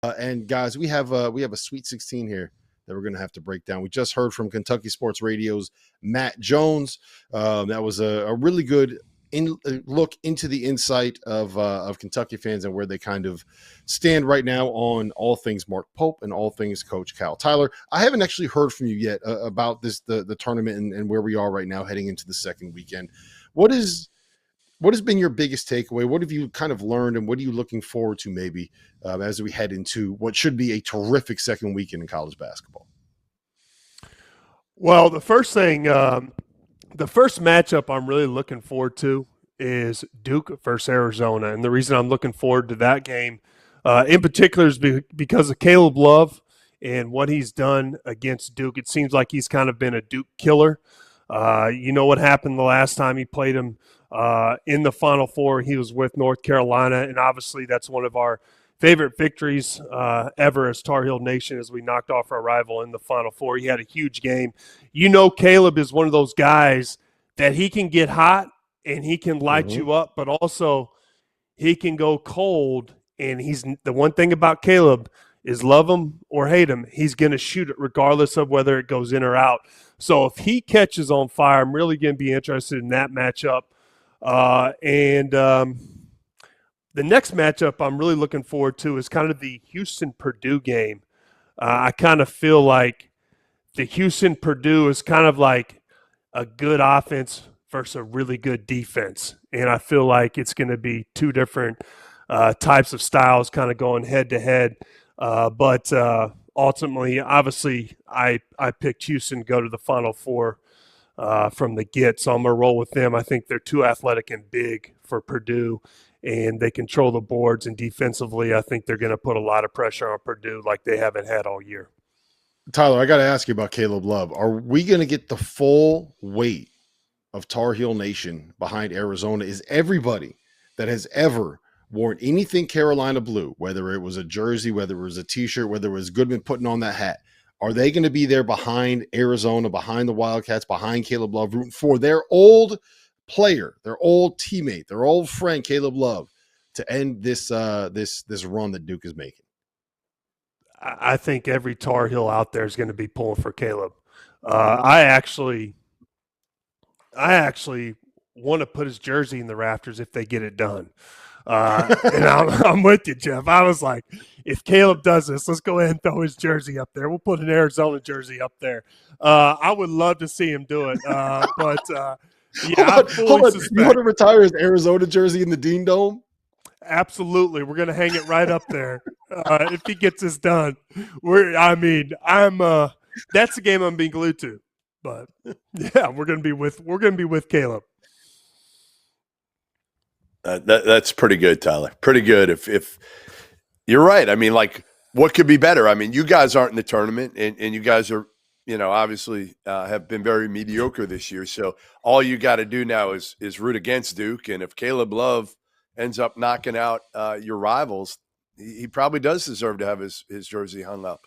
And guys, we have a Sweet 16 here that we're going to have to break down. We just heard from Kentucky Sports Radio's Matt Jones. That was a really good look into the insight of Kentucky fans and where they kind of stand right now on all things Mark Pope and all things Coach Cal. Tyler, I haven't actually heard from you yet about the tournament and where we are right now heading into the second weekend. What has been your biggest takeaway? What have you kind of learned, and what are you looking forward to maybe as we head into what should be a terrific second weekend in college basketball? Well, the first thing, the first matchup I'm really looking forward to is Duke versus Arizona. And the reason I'm looking forward to that game in particular is because of Caleb Love and what he's done against Duke. It seems like he's kind of been a Duke killer. You know what happened the last time he played him in the Final Four. He was with North Carolina, and obviously that's one of our favorite victories ever as Tar Heel Nation as we knocked off our rival in the Final Four. He had a huge game. You know, Caleb is one of those guys that he can get hot and he can light you up, but also he can go cold. And he's the one thing about Caleb is love him or hate him, he's going to shoot it regardless of whether it goes in or out. So if he catches on fire, I'm really going to be interested in that matchup. The next matchup I'm really looking forward to is kind of the Houston-Purdue game. I kind of feel like the Houston-Purdue is kind of like a good offense versus a really good defense. And I feel like it's going to be two different types of styles kind of going head-to-head. But ultimately, obviously, I picked Houston to go to the Final Four from the get, so I'm going to roll with them. I think they're too athletic and big for Purdue, and they control the boards. And defensively, I think they're going to put a lot of pressure on Purdue like they haven't had all year. Tyler, I got to ask you about Caleb Love. Are we going to get the full weight of Tar Heel Nation behind Arizona? Is everybody that has ever worn anything Carolina blue, whether it was a jersey, whether it was a T-shirt, whether it was Goodman putting on that hat, are they going to be there behind Arizona, behind the Wildcats, behind Caleb Love, rooting for their old player, their old teammate, their old friend, Caleb Love, to end this run that Duke is making? I think every Tar Heel out there is going to be pulling for Caleb. I actually want to put his jersey in the rafters if they get it done. And I'm with you, Jeff. I was like, if Caleb does this, let's go ahead and throw his jersey up there. We'll put an Arizona jersey up there. I would love to see him do it. Yeah, hold on. You want to retire his Arizona jersey in the Dean Dome? Absolutely. We're going to hang it right up there if he gets this done. That's the game I'm being glued to. But yeah, we're going to be with Caleb. That's pretty good, Tyler. Pretty good. If you're right. I mean, like, what could be better? I mean, you guys aren't in the tournament, and you guys are, obviously have been very mediocre this year. So all you got to do now is root against Duke. And if Caleb Love ends up knocking out your rivals, he probably does deserve to have his jersey hung up.